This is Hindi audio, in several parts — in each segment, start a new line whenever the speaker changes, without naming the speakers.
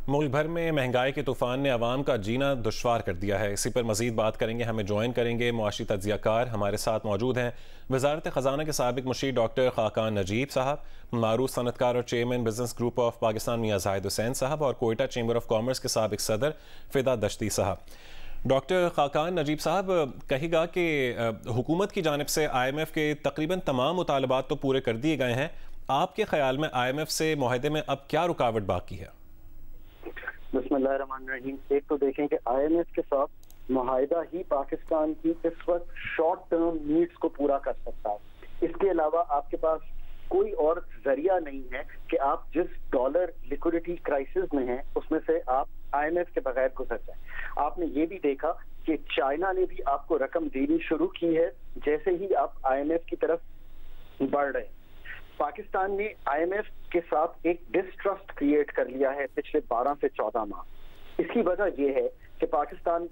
मुल्क भर में महंगाई के तूफान ने अवाम का जीना दुश्वार कर दिया है। इसी पर मजीद बात करेंगे, हमें ज्वाइन करेंगे मुआशी तज्जियाकार हमारे साथ मौजूद हैं। वजारत ख़जाना के साबिक मुशीर डॉक्टर खाकान नजीब साहब, मारूफ सनतकार और chairman business group of Pakistan Mian Zahid Hussain साहब और कोयटा चैम्बर ऑफ कॉमर्स के साबिक सदर फ़िदा दश्ती साहब। डॉक्टर खाकान नजीब साहब, कहेगा कि हुकूमत की जानिब से IMF के तकरीबन तमाम मुतालबात तो पूरे कर दिए गए हैं। आपके ख्याल में IMF से मुआहदे में अब क्या रुकावट बाकी है?
बिस्मिल्लाहिर्रहमानिर्रहीम। एक तो देखें कि IMF के साथ मुआहिदा ही पाकिस्तान की इस वक्त शॉर्ट टर्म नीड्स को पूरा कर सकता है। इसके अलावा आपके पास कोई और जरिया नहीं है कि आप जिस डॉलर लिक्विडिटी क्राइसिस में हैं उसमें से आप IMF के बगैर गुजर जाए। आपने ये भी देखा कि चाइना ने भी आपको रकम देनी शुरू की है जैसे ही आप IMF की तरफ बढ़ रहे हैं। पाकिस्तान ने IMF के साथ एक डिस्ट्रस्ट क्रिएट कर लिया है पिछले 12 से 14 माह। इसकी वजह यह है कि पाकिस्तान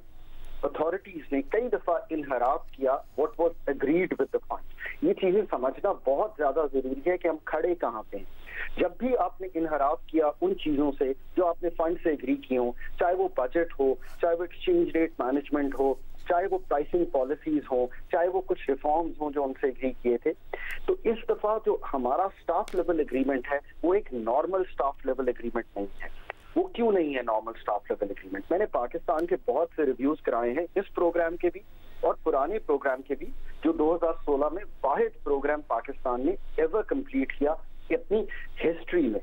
अथॉरिटीज ने कई दफा इनहराफ किया what was agreed with the fund. ये चीजें समझना बहुत ज्यादा जरूरी है कि हम खड़े कहाँ पे हैं। जब भी आपने इनहराफ किया उन चीजों से जो आपने फंड से एग्री किए हो, चाहे वो बजट हो, चाहे वो एक्सचेंज रेट मैनेजमेंट हो, चाहे वो प्राइसिंग पॉलिसीज हो, चाहे वो कुछ रिफॉर्म्स हो जो उनसे एग्री किए थे, तो इस दफा जो हमारा स्टाफ लेवल एग्रीमेंट है वो एक नॉर्मल स्टाफ लेवल एग्रीमेंट नहीं है। वो क्यों नहीं है नॉर्मल स्टाफ लेवल एग्रीमेंट? मैंने पाकिस्तान के बहुत से रिव्यूज कराए हैं, इस प्रोग्राम के भी और पुराने प्रोग्राम के भी, जो 2016 में वाहिद प्रोग्राम पाकिस्तान ने एवर कंप्लीट किया अपनी हिस्ट्री में।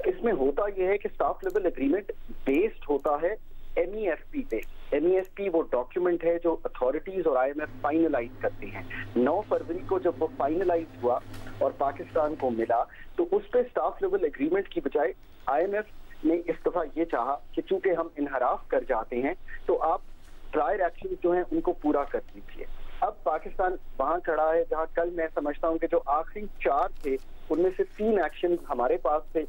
इसमें होता यह है कि स्टाफ लेवल एग्रीमेंट बेस्ड होता है MEFP पे। MEFP वो डॉक्यूमेंट है जो अथॉरिटीज और IMF फाइनलाइज करती हैं। 9 फरवरी को जब वो फाइनलाइज हुआ और पाकिस्तान को मिला तो उस पे स्टाफ लेवल एग्रीमेंट की बजाय IMF ने इस दफा ये चाहा कि चूंकि हम इनहराफ कर जाते हैं तो आप प्रायर एक्शन जो हैं उनको पूरा कर दीजिए। अब पाकिस्तान वहां खड़ा है जहां कल मैं समझता हूं कि जो आखिरी 4 थे उनमें से 3 एक्शन हमारे पास थे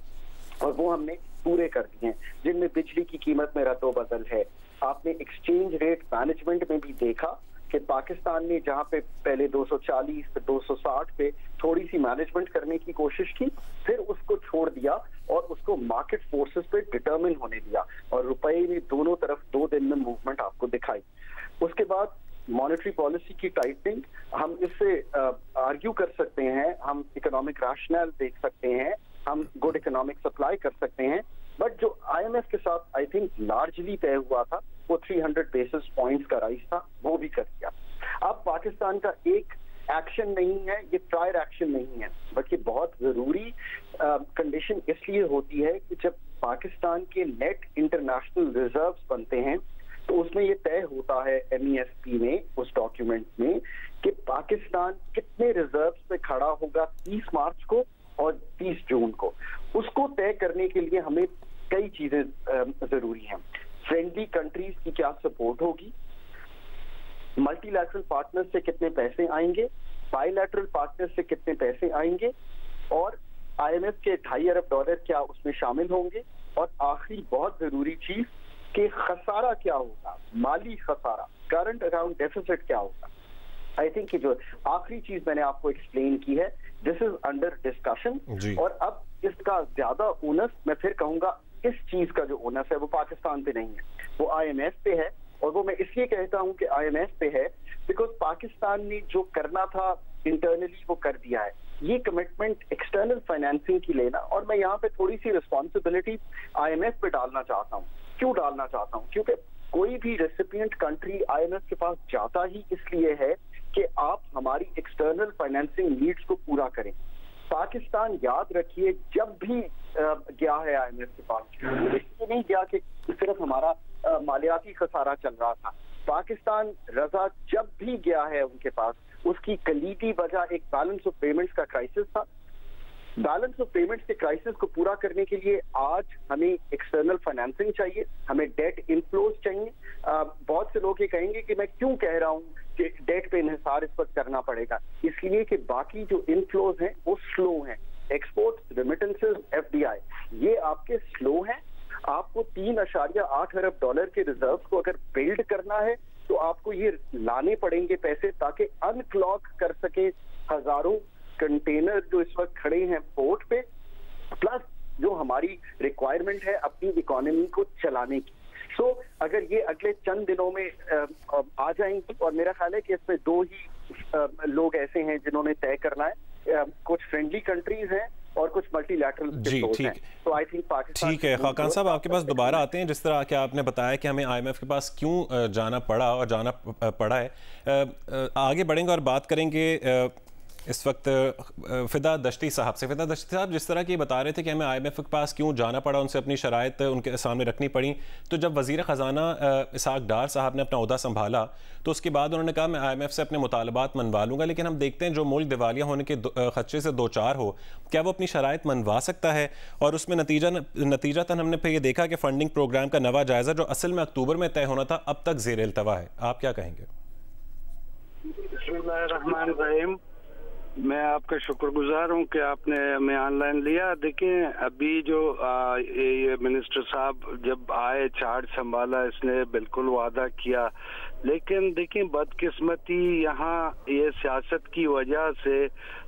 और वो हमने पूरे कर दिए हैं, जिनमें बिजली की कीमत में रद्दो बदल है। आपने एक्सचेंज रेट मैनेजमेंट में भी देखा कि पाकिस्तान ने जहां पे पहले 240 से 260 पे थोड़ी सी मैनेजमेंट करने की कोशिश की, फिर उसको छोड़ दिया और उसको मार्केट फोर्सेस पे डिटरमिन होने दिया और रुपए ने दोनों तरफ 2 दिन में मूवमेंट आपको दिखाई। उसके बाद मॉनेटरी पॉलिसी की टाइटनिंग, हम इससे आर्ग्यू कर सकते हैं, हम इकोनॉमिक रैशनल देख सकते हैं, हम गुड इकोनॉमिक सप्लाई कर सकते हैं, बट जो IMF के साथ आई थिंक लार्जली तय हुआ था वो 300 बेसिस पॉइंट्स का राइज था, वो भी कर दिया। अब पाकिस्तान का एक एक्शन नहीं है, ये प्रायर एक्शन नहीं है, बल्कि बहुत जरूरी कंडीशन इसलिए होती है कि जब पाकिस्तान के नेट इंटरनेशनल रिजर्व्स बनते हैं तो उसमें ये तय होता है MEFP में, उस डॉक्यूमेंट में, कि पाकिस्तान कितने रिजर्व्स पे खड़ा होगा 30 मार्च को और 30 जून को। उसको तय करने के लिए हमें कई चीजें जरूरी हैं। फ्रेंडली कंट्रीज की क्या सपोर्ट होगी, मल्टीलैटरल पार्टनर्स से कितने पैसे आएंगे, बायलैटरल पार्टनर्स से कितने पैसे आएंगे और IMF के $2.5 अरब क्या उसमें शामिल होंगे, और आखिरी बहुत जरूरी चीज कि खसारा क्या होगा, माली खसारा, करंट अकाउंट डेफिसिट क्या होगा। आई थिंक कि जो आखिरी चीज मैंने आपको एक्सप्लेन की है, दिस इज अंडर डिस्कशन, और अब इसका ज्यादा ओनस, मैं फिर कहूंगा, इस चीज का जो ओनस है वो पाकिस्तान पे नहीं है, वो IMF पे है। और वो मैं इसलिए कहता हूं कि IMF पे है बिकॉज पाकिस्तान ने जो करना था इंटरनली वो कर दिया है। ये कमिटमेंट एक्सटर्नल फाइनेंसिंग की लेना, और मैं यहाँ पे थोड़ी सी रिस्पॉन्सिबिलिटी IMF पे डालना चाहता हूँ। क्यों डालना चाहता हूँ? क्योंकि कोई भी रेसिपिएंट कंट्री IMF के पास जाता ही इसलिए है कि आप हमारी एक्सटर्नल फाइनेंसिंग नीड्स को पूरा करें। पाकिस्तान, याद रखिए, जब भी गया है IMF के पास, इसलिए नहीं गया कि सिर्फ हमारा मालियाती खसारा चल रहा था। पाकिस्तान रजा जब भी गया है उनके पास, उसकी कलीदी वजह एक बैलेंस ऑफ पेमेंट्स का क्राइसिस था। बैलेंस ऑफ पेमेंट्स के क्राइसिस को पूरा करने के लिए आज हमें एक्सटर्नल फाइनेंसिंग चाहिए, हमें डेट इनफ्लोज चाहिए। बहुत से लोग ये कहेंगे कि मैं क्यों कह रहा हूँ कि डेट पे इन्हिसार इस वक्त करना पड़ेगा, इसलिए कि बाकी जो इनफ्लोज हैं वो स्लो हैं। एक्सपोर्ट, रेमिटेंसेस, FDI ये आपके स्लो हैं। आपको $3.8 अरब के रिजर्व को अगर बिल्ड करना है तो आपको ये लाने पड़ेंगे पैसे, ताकि अनक्लॉग कर सके हजारों कंटेनर जो इस वक्त खड़े हैं पोर्ट पे, प्लस जो हमारी रिक्वायरमेंट है अपनी इकोनॉमी को चलाने की। सो अगर ये अगले चंद दिनों में आ जाएंगी, और मेरा ख्याल है कि इसमें दो ही लोग ऐसे हैं जिन्होंने तय करना है, कुछ फ्रेंडली कंट्रीज हैं और कुछ मल्टीलैटरल
जी ठीक।
तो आई थिंक पाकिस्तान
ठीक है खाकान साहब, आपके पास दोबारा आते हैं। जिस तरह कि आपने बताया कि हमें IMF के पास क्यों जाना पड़ा और जाना पड़ा है, आगे बढ़ेंगे और बात करेंगे इस वक्त फिदा दश्ती साहब से। फिदा दश्ती साहब, जिस तरह की बता रहे थे कि हमें IMF के पास क्यों जाना पड़ा, उनसे अपनी शराइत उनके सामने रखनी पड़ी, तो जब वज़ीर ख़जाना इसहाक डार साहब ने अपना ओहदा संभाला तो उसके बाद उन्होंने कहा मैं IMF से अपने मुतालबात मनवा लूँगा। लेकिन हम देखते हैं जो मुल्क दिवालिया होने के खदशे से दो चार हो, क्या वो अपनी शराइत मनवा सकता है? और उसमें नतीजतन हमने फिर ये देखा कि फ़ंडिंग प्रोग्राम का नवा जायज़ा जो असल में अक्टूबर में तय होना था, अब तक ज़ेर इल्तवा है। आप क्या कहेंगे?
बिस्मिल्लाहिर्रहमानिर्रहीम। मैं आपका शुक्रगुजार हूँ कि आपने हमें ऑनलाइन लिया। देखिए अभी जो ये मिनिस्टर साहब जब आए, चार्ज संभाला, इसने बिल्कुल वादा किया, लेकिन देखिए बदकिस्मती यहाँ ये सियासत की वजह से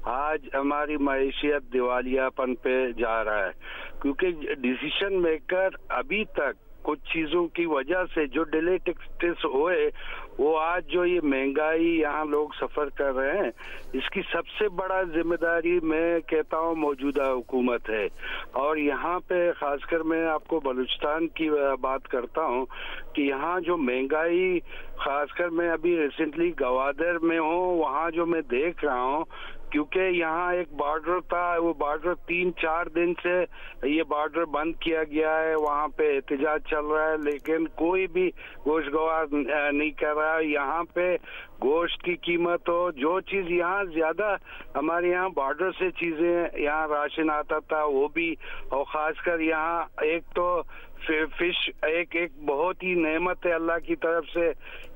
आज हमारी मईशियत दिवालियापन पे जा रहा है, क्योंकि डिसीजन मेकर अभी तक कुछ चीजों की वजह से जो डिले टेक्स हुए, वो आज जो ये महंगाई यहाँ लोग सफर कर रहे हैं, इसकी सबसे बड़ा जिम्मेदारी मैं कहता हूँ मौजूदा हुकूमत है। और यहाँ पे खासकर मैं आपको बलूचिस्तान की बात करता हूँ कि यहाँ जो महंगाई, खासकर मैं अभी रिसेंटली गवादर में हूँ, वहाँ जो मैं देख रहा हूँ, क्योंकि यहाँ एक बॉर्डर था, वो बॉर्डर 3-4 दिन से ये बॉर्डर बंद किया गया है, वहाँ पे एहतजाज चल रहा है, लेकिन कोई भी गोश्त गवार नहीं कर रहा है। यहाँ पे गोश्त की कीमत हो, जो चीज यहाँ ज्यादा हमारे यहाँ बॉर्डर से चीजें, यहाँ राशन आता था वो भी, और खासकर यहाँ एक तो फिश एक बहुत ही नेमत है अल्लाह की तरफ से।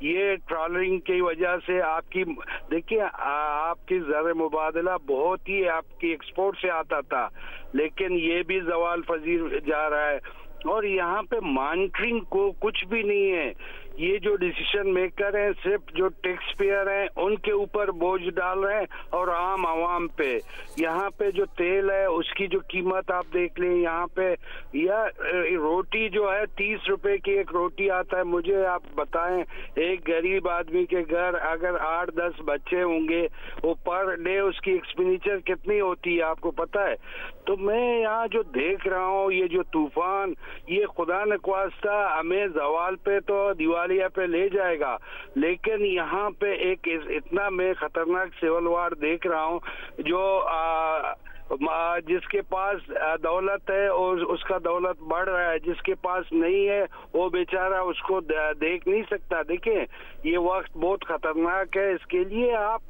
ये ट्रॉलरिंग की वजह से आपकी देखिए आपकी ज़र मुबादला बहुत ही आपकी एक्सपोर्ट से आता था, लेकिन ये भी जवाल पजीर जा रहा है। और यहाँ पे मॉनिटरिंग को कुछ भी नहीं है। ये जो डिसीजन मेकर हैं सिर्फ जो टैक्स पेयर हैं उनके ऊपर बोझ डाल रहे हैं और आम आवाम पे। यहाँ पे जो तेल है उसकी जो कीमत आप देख लें, यहाँ पे या रोटी जो है 30 रुपए की एक रोटी आता है। मुझे आप बताएं, एक गरीब आदमी के घर अगर 8-10 बच्चे होंगे, वो पर डे उसकी एक्सपेंडिचर कितनी होती है आपको पता है? तो मैं यहाँ जो देख रहा हूँ, ये जो तूफान, ये खुदा न ख्वास्ता हमें जवाल पे तो दिवालिया पे ले जाएगा, लेकिन यहाँ पे एक इतना मैं खतरनाक सिविल वार देख रहा हूँ जो जिसके पास दौलत है और उसका दौलत बढ़ रहा है, जिसके पास नहीं है वो बेचारा उसको देख नहीं सकता। देखिए ये वक्त बहुत खतरनाक है, इसके लिए आप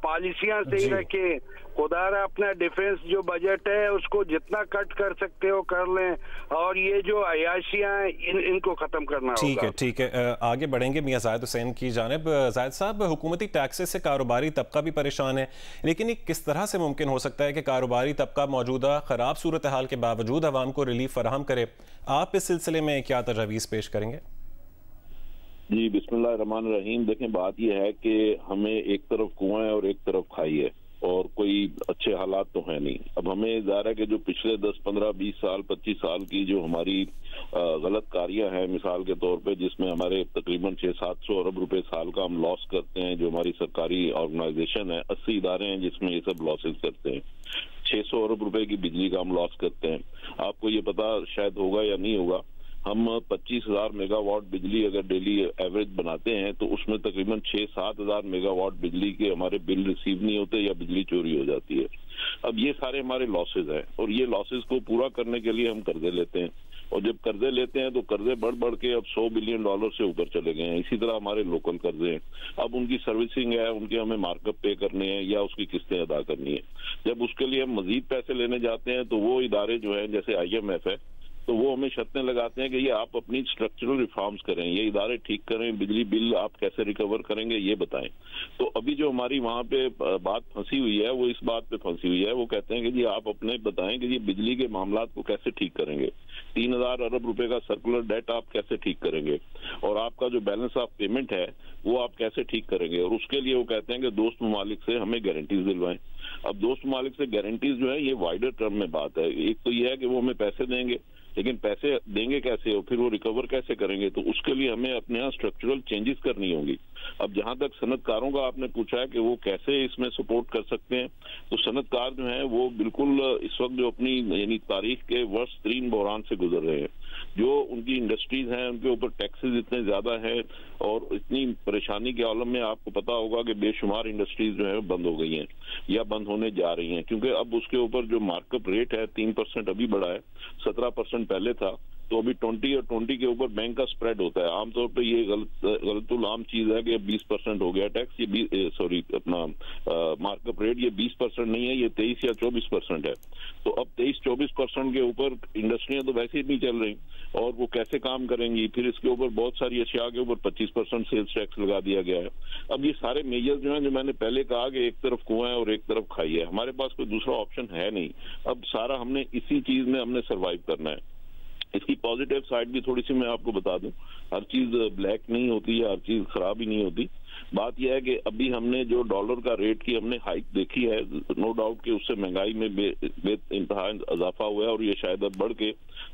पॉलिसियां सही रखें। खुदारा अपना डिफेंस जो बजट है उसको जितना कट कर सकते हो कर लें, और ये जो अयाशियां हैं इनको खत्म करना होगा।
ठीक है, आगे बढ़ेंगे मियां जाहिद हुसैन की जानिब। जाहिद साहब, हुकूमती टैक्सेस से कारोबारी तबका भी परेशान है, लेकिन ये किस तरह से मुमकिन हो सकता है कि कारोबारी तबका मौजूदा खराब सूरत हाल के बावजूद अवाम को रिलीफ फराहम करे? आप इस सिलसिले में क्या तजवीज़ पेश करेंगे?
जी बिस्मिल्लाहिर्रहमानिर्रहीम। देखें बात यह है कि हमें एक तरफ कुआं है और एक तरफ खाई है, और कोई अच्छे हालात तो है नहीं। अब हमें ज़ाहिर है कि जो पिछले 10, 15, 20 साल, 25 साल की जो हमारी गलत कारियां हैं, मिसाल के तौर पे जिसमें हमारे तकरीबन 600-700 अरब रुपए साल का हम लॉस करते हैं, जो हमारी सरकारी ऑर्गेनाइजेशन है, 80 इदारे हैं जिसमें ये सब लॉसेस करते हैं। 600 अरब रुपए की बिजली का हम लॉस करते हैं। आपको ये पता शायद होगा या नहीं होगा, हम 25,000 मेगावाट बिजली अगर डेली एवरेज बनाते हैं तो उसमें तकरीबन 6-7 हज़ार मेगावाट बिजली के हमारे बिल रिसीव नहीं होते या बिजली चोरी हो जाती है। अब ये सारे हमारे लॉसेज हैं, और ये लॉसेज को पूरा करने के लिए हम कर्जे लेते हैं, और जब कर्जे लेते हैं तो कर्जे बढ़ बढ़ के अब $100 बिलियन से ऊपर चले गए हैं। इसी तरह हमारे लोकल कर्जे हैं, अब उनकी सर्विसिंग है, उनके हमें मार्कअप पे करने हैं या उसकी किस्तें अदा करनी है। जब उसके लिए हम मजीद पैसे लेने जाते हैं तो वो इदारे जो है जैसे IMF है, तो वो हमें शर्तें लगाते हैं कि ये आप अपनी स्ट्रक्चरल रिफॉर्म्स करें, ये इदारे ठीक करें, बिजली बिल आप कैसे रिकवर करेंगे ये बताएं। तो अभी जो हमारी वहाँ पे बात फंसी हुई है वो इस बात पे फंसी हुई है, वो कहते हैं कि जी आप अपने बताएं कि ये बिजली के मामलात को कैसे ठीक करेंगे, 3,000 अरब रुपए का सर्कुलर डेट आप कैसे ठीक करेंगे, और आपका जो बैलेंस ऑफ पेमेंट है वो आप कैसे ठीक करेंगे। और उसके लिए वो कहते हैं कि दोस्त ममालिक से हमें गारंटीज दिलवाएं। अब दोस्त मालिक से गारंटीज जो है ये वाइडर टर्म में बात है। एक तो ये है कि वो हमें पैसे देंगे, लेकिन पैसे देंगे कैसे और फिर वो रिकवर कैसे करेंगे, तो उसके लिए हमें अपने यहाँ स्ट्रक्चरल चेंजेस करनी होंगी। अब जहां तक सनतकारों का आपने पूछा है कि वो कैसे इसमें सपोर्ट कर सकते हैं, तो सनतकार जो हैं वो बिल्कुल इस वक्त जो अपनी यानी तारीख के वर्ष 3 बहरान से गुजर रहे हैं। जो उनकी इंडस्ट्रीज हैं उनके ऊपर टैक्सेस इतने ज्यादा हैं और इतनी परेशानी के आलम में आपको पता होगा कि बेशुमार इंडस्ट्रीज जो है बंद हो गई हैं या बंद होने जा रही हैं, क्योंकि अब उसके ऊपर जो मार्कअप रेट है 3% अभी बढ़ा है, 17% पहले था, तो अभी 20 और 20 के ऊपर बैंक का स्प्रेड होता है। आमतौर पे ये गलतुल आम चीज है कि 20% हो गया टैक्स, ये अपना मार्कअप रेट ये 20% नहीं है, ये 23 या 24% है। तो अब 23-24% के ऊपर इंडस्ट्रियां तो वैसे ही नहीं चल रही और वो कैसे काम करेंगी। फिर इसके ऊपर बहुत सारी अशिया के ऊपर 25% सेल्स टैक्स लगा दिया गया है। अब ये सारे मेजर जो है, जो मैंने पहले कहा कि एक तरफ कुआं है और एक तरफ खाई है, हमारे पास कोई दूसरा ऑप्शन है नहीं। अब सारा हमने इसी चीज में हमने सर्वाइव करना है। इसकी पॉजिटिव साइड भी थोड़ी सी मैं आपको बता दूं, हर चीज ब्लैक नहीं होती है, हर चीज खराब ही नहीं होती। बात यह है कि अभी हमने जो डॉलर का रेट की हमने हाइक देखी है, नो डाउट कि उससे महंगाई में बेइंतहा इजाफा हुआ है और ये शायद अब बढ़ के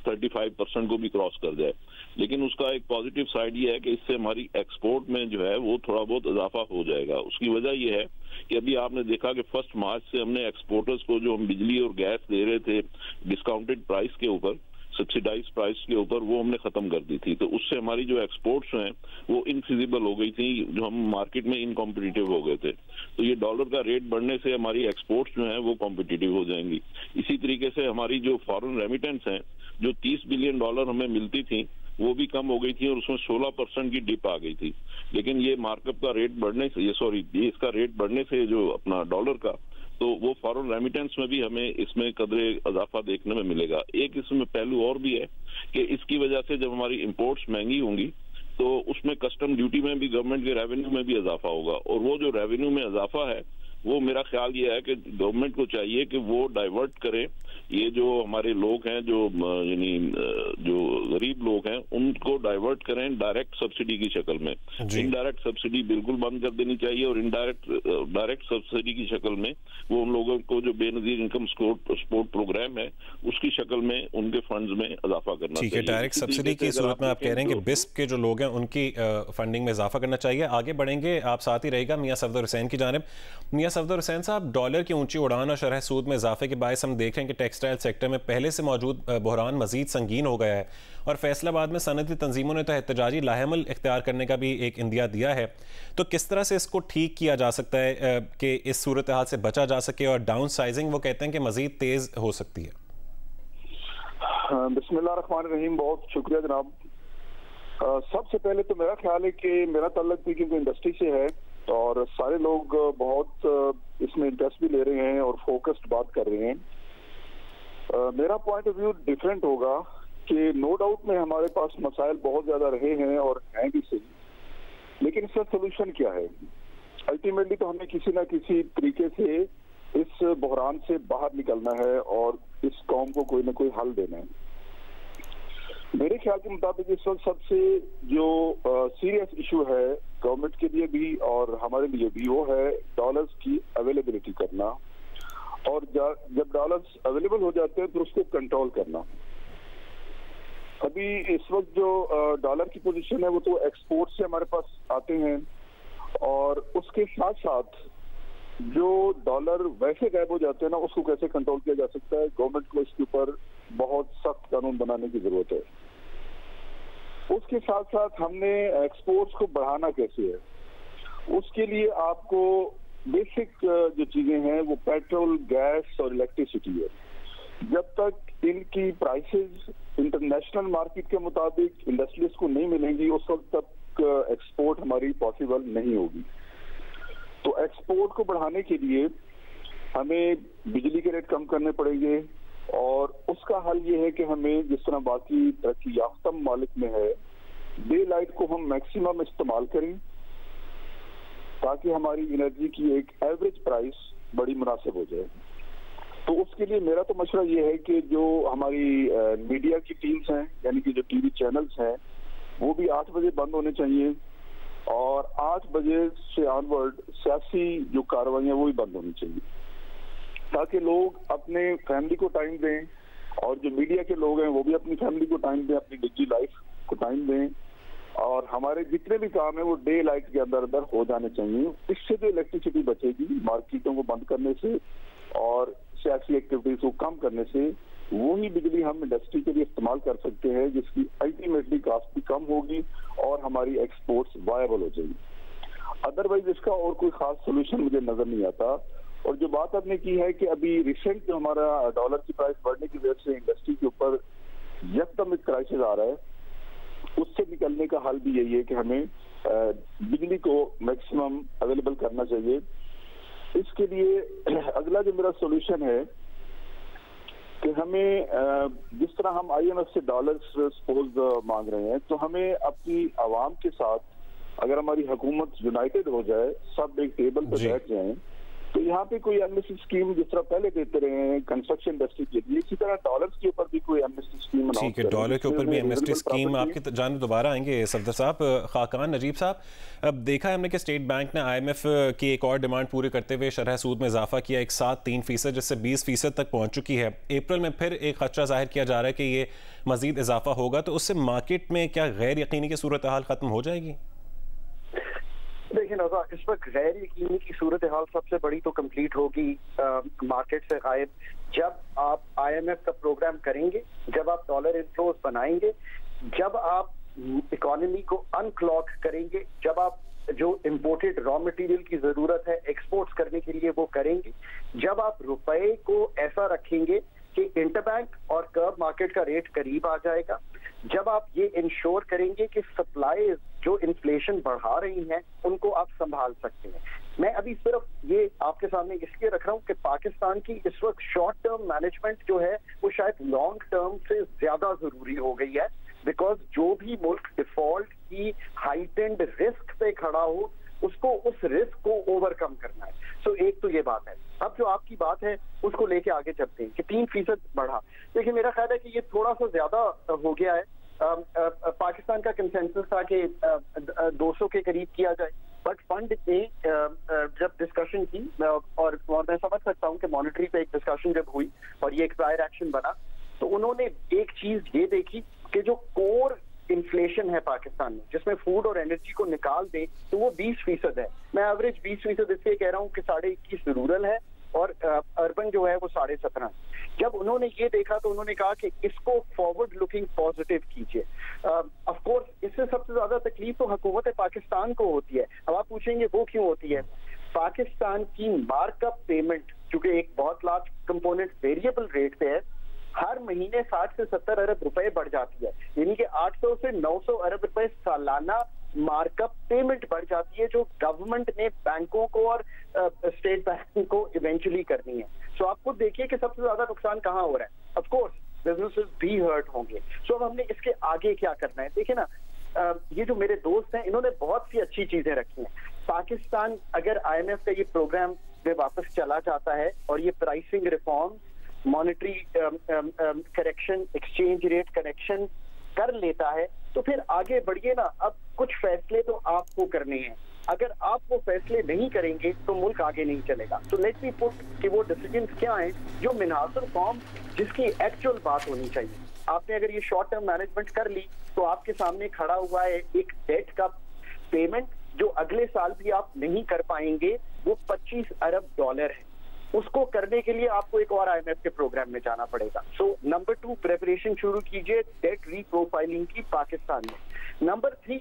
35% को भी क्रॉस कर जाए। लेकिन उसका एक पॉजिटिव साइड ये है कि इससे हमारी एक्सपोर्ट में जो है वो थोड़ा बहुत इजाफा हो जाएगा। उसकी वजह ये है कि अभी आपने देखा कि 1 मार्च से हमने एक्सपोर्टर्स को जो हम बिजली और गैस दे रहे थे डिस्काउंटेड प्राइस के ऊपर, सब्सिडाइज प्राइस के ऊपर, वो हमने खत्म कर दी थी। तो उससे हमारी जो एक्सपोर्ट्स हैं वो इनफिजिबल हो गई थी, जो हम मार्केट में इनकॉम्पिटिटिव हो गए थे। तो ये डॉलर का रेट बढ़ने से हमारी एक्सपोर्ट्स जो हैं वो कॉम्पिटिटिव हो जाएंगी। इसी तरीके से हमारी जो फॉरेन रेमिटेंस हैं, जो $30 बिलियन हमें मिलती थी, वो भी कम हो गई थी और उसमें 16% की डिप आ गई थी। लेकिन ये मार्कअप का रेट बढ़ने से, ये इसका रेट बढ़ने से जो अपना डॉलर का, तो वो फॉरेन रेमिटेंस में भी हमें इसमें कदरे इजाफा देखने में मिलेगा। एक इसमें पहलू और भी है कि इसकी वजह से जब हमारी इंपोर्ट्स महंगी होंगी तो उसमें कस्टम ड्यूटी में भी, गवर्नमेंट के रेवेन्यू में भी इजाफा होगा। और वो जो रेवेन्यू में इजाफा है वो मेरा ख्याल ये है कि गवर्नमेंट को चाहिए कि वो डाइवर्ट करे ये जो हमारे लोग हैं, जो यानी जो गरीब लोग हैं, उनको डाइवर्ट करें डायरेक्ट सब्सिडी की शक्ल में। इनडायरेक्ट सब्सिडी बिल्कुल बंद कर देनी चाहिए और डायरेक्ट सब्सिडी की शक्ल में वो उन लोगों को जो बेनजीर इनकम सपोर्ट प्रोग्राम है उसकी शक्ल में उनके फंड्स में इजाफा करना चाहिए।
ठीक है, डायरेक्ट सब्सिडी की सूरत में आप कह रहे हैं कि बिस्प के जो लोग हैं उनकी फंडिंग में इजाफा करना चाहिए। आगे बढ़ेंगे, आप साथ ही रहेगा मियां सफदर हुसैन की जानिब। मियां सफदर हुसैन साहब, डॉलर की ऊंची उड़ान और शरह सूद में इजाफे के बायस हम देख रहे हैं कि टेक्सटाइल सेक्टर में पहले से मौजूद बहरान मजीद संगीन हो गया है और फैसलाबाद में सनदी तंजीमों ने तो एहतजाजी लाहेमल इख्तियार करने का भी एक इंदिया दिया है। तो किस तरह से इसको ठीक किया जा सकता है कि इस सूरत हाल से बचा जा सके और डाउन साइजिंग वो कहते हैं कि मजीद तेज हो सकती है?
बिस्मिल्लाहिर्रहमानिर्रहीम, बहुत शुक्रिया जनाब। सबसे पहले तो मेरा ख्याल है कि मेरा ताल्लुक भी क्योंकि इंडस्ट्री से है और सारे लोग बहुत इसमें इंटरेस्ट भी ले रहे हैं और फोकस्ड बात कर रहे हैं। मेरा पॉइंट ऑफ व्यू डिफरेंट होगा कि नो डाउट में हमारे पास मसाइल बहुत ज्यादा रहे हैं और हैं भी सही, लेकिन इसका सोल्यूशन क्या है? अल्टीमेटली तो हमें किसी ना किसी तरीके से इस बहरान से बाहर निकलना है और इस कौम को कोई ना कोई हल देना है। मेरे ख्याल के मुताबिक इस वक्त सबसे जो सीरियस इशू है गवर्नमेंट के लिए भी और हमारे लिए भी, वो है डॉलर्स की अवेलेबिलिटी करना और जब डॉलर्स अवेलेबल हो जाते हैं तो उसको कंट्रोल करना। अभी इस वक्त जो डॉलर की पोजीशन है वो तो एक्सपोर्ट से हमारे पास आते हैं और उसके साथ साथ जो डॉलर वैसे गायब हो जाते हैं ना, उसको कैसे कंट्रोल किया जा सकता है? गवर्नमेंट को इसके ऊपर बहुत सख्त कानून बनाने की जरूरत है। उसके साथ साथ हमने एक्सपोर्ट्स को बढ़ाना कैसे है, उसके लिए आपको बेसिक जो चीजें हैं वो पेट्रोल, गैस और इलेक्ट्रिसिटी है। जब तक इनकी प्राइसेस इंटरनेशनल मार्केट के मुताबिक इंडस्ट्रीज को नहीं मिलेंगी उस वक्त तक एक्सपोर्ट हमारी पॉसिबल नहीं होगी। तो एक्सपोर्ट को बढ़ाने के लिए हमें बिजली के रेट कम करने पड़ेंगे और उसका हल ये है कि हमें जिस तरह बाकी तरक्की याफ्ता ममालिक में है, डे लाइट को हम मैक्सिमम इस्तेमाल करें ताकि हमारी एनर्जी की एक एवरेज प्राइस बड़ी मुनासिब हो जाए। तो उसके लिए मेरा तो मशवरा ये है कि जो हमारी मीडिया की टीम्स हैं, यानी कि जो टीवी चैनल्स हैं, वो भी 8 बजे बंद होने चाहिए और 8 बजे से ऑनवर्ड सियासी जो कार्रवाइयां वो भी बंद होनी चाहिए। ताकि लोग अपने फैमिली को टाइम दें और जो मीडिया के लोग हैं वो भी अपनी फैमिली को टाइम दें, अपनी निजी लाइफ को टाइम दें और हमारे जितने भी काम है वो डे लाइट के अंदर अंदर हो जाने चाहिए। इससे जो इलेक्ट्रिसिटी बचेगी मार्केटों को बंद करने से और सियासी एक्टिविटीज को कम करने से, वही बिजली हम इंडस्ट्री के लिए इस्तेमाल कर सकते हैं जिसकी अल्टीमेटली कॉस्ट भी कम होगी और हमारी एक्सपोर्ट्स वायबल हो जाएगी। अदरवाइज इसका और कोई खास सोल्यूशन मुझे नजर नहीं आता। और जो बात आपने की है कि अभी रिसेंट जो हमारा डॉलर की प्राइस बढ़ने की वजह से इंडस्ट्री के ऊपर यकदम एक क्राइसिस आ रहा है, उससे निकलने का हल भी यही है कि हमें बिजली को मैक्सिमम अवेलेबल करना चाहिए। इसके लिए अगला जो मेरा सोल्यूशन है कि हमें जिस तरह हम IMF से डॉलर्स सपोज मांग रहे हैं, तो हमें अपनी आवाम के साथ अगर हमारी हुकूमत यूनाइटेड हो जाए, सब एक टेबल पर बैठ जाएं, तो यहाँ पे कोई एमनेस्टी स्कीम जिस तरह पहले देते रहे हैं कंस्ट्रक्शन इंडस्ट्री के लिए, इसी तरह डॉलर्स के ऊपर भी कोई एमनेस्टी स्कीम।
ठीक है, डॉलर के ऊपर भी एमनेस्टी स्कीम आपकी जान दोबारा आएंगे सफदर साहब। खाकान नजीब साहब, अब देखा है हमने कि स्टेट बैंक ने IMF की एक और डिमांड पूरी करते हुए शरह सूद में इजाफा किया 1.73% जिससे 20% तक पहुंच चुकी है। अप्रैल में फिर एक खदशा जाहिर किया जा रहा है कि ये मजीद इजाफा होगा, तो उससे मार्केट में क्या गैर यकीनी की सूरत हाल खत्म हो जाएगी?
देखिए रजा, इस वक्त गैर यकीनी की सूरत हाल सबसे बड़ी तो कंप्लीट होगी मार्केट से गायब जब आप IMF का प्रोग्राम करेंगे, जब आप डॉलर इनफ्लोज बनाएंगे, जब आप इकोनॉमी को अनक्लॉग करेंगे, जब आप जो इम्पोर्टेड रॉ मटेरियल की जरूरत है एक्सपोर्ट्स करने के लिए वो करेंगे, जब आप रुपए को ऐसा रखेंगे कि इंटरबैंक और कर्व मार्केट का रेट करीब आ जाएगा, जब आप ये इंश्योर करेंगे कि सप्लाई जो इन्फ्लेशन बढ़ा रही हैं उनको आप संभाल सकते हैं। मैं अभी सिर्फ ये आपके सामने इसलिए रख रहा हूँ कि पाकिस्तान की इस वक्त शॉर्ट टर्म मैनेजमेंट जो है वो शायद लॉन्ग टर्म से ज्यादा जरूरी हो गई है, बिकॉज जो भी मुल्क डिफॉल्ट की हाइटेंड रिस्क पे खड़ा हो उसको उस रिस्क को ओवरकम करना है। सो एक तो ये बात है। अब जो आपकी बात है उसको लेके आगे चलते हैं कि 3% बढ़ा। देखिए मेरा ख्याल है कि ये थोड़ा सा ज्यादा हो गया है। पाकिस्तान का कंसेंसस था कि 200 के करीब किया जाए, बट फंड ने जब डिस्कशन की और मैं समझ सकता हूँ कि मॉनेटरी पे एक डिस्कशन जब हुई और ये एक प्रायर एक्शन बना, तो उन्होंने एक चीज ये देखी कि जो कोर इन्फ्लेशन है पाकिस्तान में जिसमें फूड और एनर्जी को निकाल दे तो वो 20% है। मैं एवरेज 20% इसलिए कह रहा हूँ कि 21.5 रूरल है और अर्बन जो है वो 17.5। जब उन्होंने ये देखा तो उन्होंने कहा कि इसको फॉरवर्ड लुकिंग पॉजिटिव कीजिए। ऑफ कोर्स इससे सबसे ज्यादा तकलीफ तो हुकूमत पाकिस्तान को होती है। अब आप पूछेंगे वो क्यों होती है? पाकिस्तान की मार्कअप पेमेंट चूंकि एक बहुत लार्ज कंपोनेंट वेरिएबल रेट पे है, हर महीने 60 से 70 अरब रुपए बढ़ जाती है, यानी कि 800 से 900 अरब रुपए सालाना मार्कअप पेमेंट बढ़ जाती है जो गवर्नमेंट ने बैंकों को और स्टेट बैंक को इवेंचुअली करनी है। सो आप खुद देखिए कि सबसे ज्यादा नुकसान कहाँ हो रहा है। ऑफ कोर्स बिजनेसेस भी हर्ट होंगे। सो अब हमने इसके आगे क्या करना है? देखिए ना, ये जो मेरे दोस्त हैं इन्होंने बहुत सी अच्छी चीजें रखी हैं। पाकिस्तान अगर IMF का ये प्रोग्राम में वापस चला जाता है और ये pricing reform, monetary correction, exchange rate correction कर लेता है तो फिर आगे बढ़िए ना। अब कुछ फैसले तो आपको करने हैं, अगर आप वो फैसले नहीं करेंगे तो मुल्क आगे नहीं चलेगा। तो लेट मी पुट कि वो डिसीजन क्या है जो मिनहासर फॉर्म जिसकी एक्चुअल बात होनी चाहिए। आपने अगर ये शॉर्ट टर्म मैनेजमेंट कर ली तो आपके सामने खड़ा हुआ है एक डेट का पेमेंट जो अगले साल भी आप नहीं कर पाएंगे, वो 25 अरब डॉलर है। उसको करने के लिए आपको एक और IMF के प्रोग्राम में जाना पड़ेगा। सो नंबर 2 प्रिपरेशन शुरू कीजिए डेट रीप्रोफाइलिंग की पाकिस्तान में। नंबर 3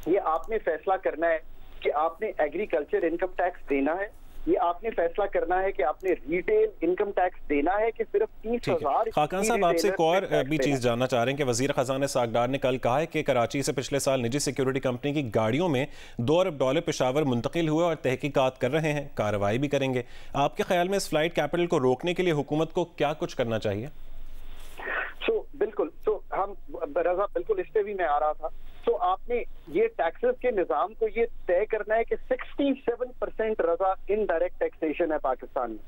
ये आपने फैसला करना है कि आपने एग्रीकल्चर इनकम टैक्स देना है, ये आपने फैसला करना है कि आपने रिटेल इनकम टैक्स देना है कि सिर्फ 30,000।
खाकान साहब आपसे एक और भी चीज जानना चाह रहे हैं कि वजीर खजाना सागडार ने कल कहा है कि कराची से पिछले साल निजी सिक्योरिटी कंपनी की गाड़ियों में $2 अरब पेशावर मुंतकिल हुए और तहकीकात कर रहे हैं, कार्रवाई भी करेंगे। आपके ख्याल में इस फ्लाइट कैपिटल को रोकने के लिए हुकूमत को क्या कुछ करना चाहिए?
बिल्कुल, हम रजा बिल्कुल इस पे भी मैं आ रहा था। तो आपने ये टैक्सेस के निजाम को ये तय करना है कि 67% रजा इनडायरेक्ट टैक्सेशन है पाकिस्तान में।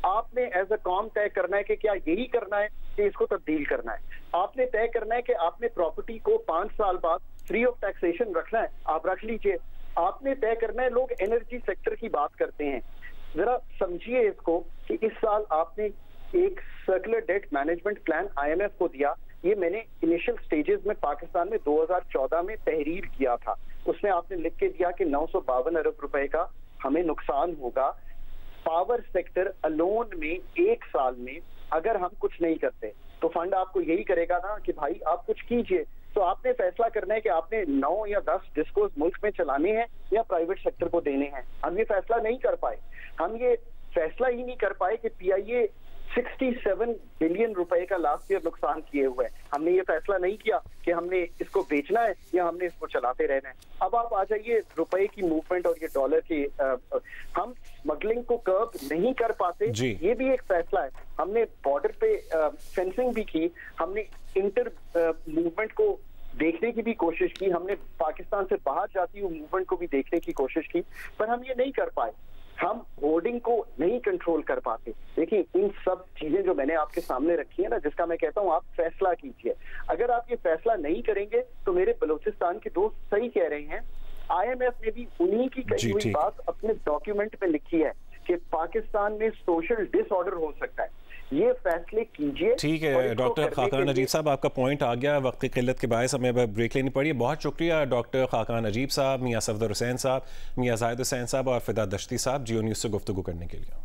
आपने एज अ कॉम तय करना है कि क्या यही करना है कि इसको तब्दील करना है। आपने तय करना है कि आपने प्रॉपर्टी को 5 साल बाद फ्री ऑफ टैक्सेशन रखना है, आप रख लीजिए। आपने तय करना है, लोग एनर्जी सेक्टर की बात करते हैं, जरा समझिए इसको कि इस साल आपने एक circular debt management plan IMF को दिया। ये मैंने इनिशियल स्टेजेस में पाकिस्तान में 2014 में तहरीर किया था। उसमें आपने लिख के दिया कि 952 अरब रुपए का हमें नुकसान होगा पावर सेक्टर अलोन में एक साल में अगर हम कुछ नहीं करते। तो फंड आपको यही करेगा ना कि भाई आप कुछ कीजिए। तो आपने फैसला करना है कि आपने 9 या 10 डिस्कोस मुल्क में चलाने हैं या प्राइवेट सेक्टर को देने हैं। हम ये फैसला नहीं कर पाए। हम ये फैसला ही नहीं कर पाए कि PIA 67 बिलियन रुपए का लास्ट ईयर नुकसान किए हुए है। हमने ये फैसला नहीं किया कि हमने इसको बेचना है या हमने इसको चलाते रहना है। अब आप आ जाइए रुपए की मूवमेंट और ये डॉलर की हम स्मगलिंग को कर्ब नहीं कर पाते, ये भी एक फैसला है। हमने बॉर्डर पे फेंसिंग भी की, हमने इंटर मूवमेंट को देखने की भी कोशिश की, हमने पाकिस्तान से बाहर जाती हुई मूवमेंट को भी देखने की कोशिश की, पर हम ये नहीं कर पाए। हम होर्डिंग को नहीं कंट्रोल कर पाते। देखिए इन सब चीजें जो मैंने आपके सामने रखी है ना, जिसका मैं कहता हूँ आप फैसला कीजिए। अगर आप ये फैसला नहीं करेंगे तो मेरे बलूचिस्तान के दोस्त सही कह रहे हैं। IMF ने भी उन्हीं की कही हुई बात अपने डॉक्यूमेंट में लिखी है कि पाकिस्तान में सोशल डिसऑर्डर हो सकता है। ये फैसले कीजिए।
ठीक है डॉक्टर खाकान नजीब साहब, आपका पॉइंट आ गया। वक्त की किल्लत के बायस हमें ब्रेक लेनी पड़ी। बहुत शुक्रिया डॉक्टर खाकान नजीब साहब, मियां सफदर हुसैन साहब, मियां जाहिद हुसैन साहब और फिदा दश्ती साहब, जियो न्यूज़ से गुफ्तगू करने के लिए।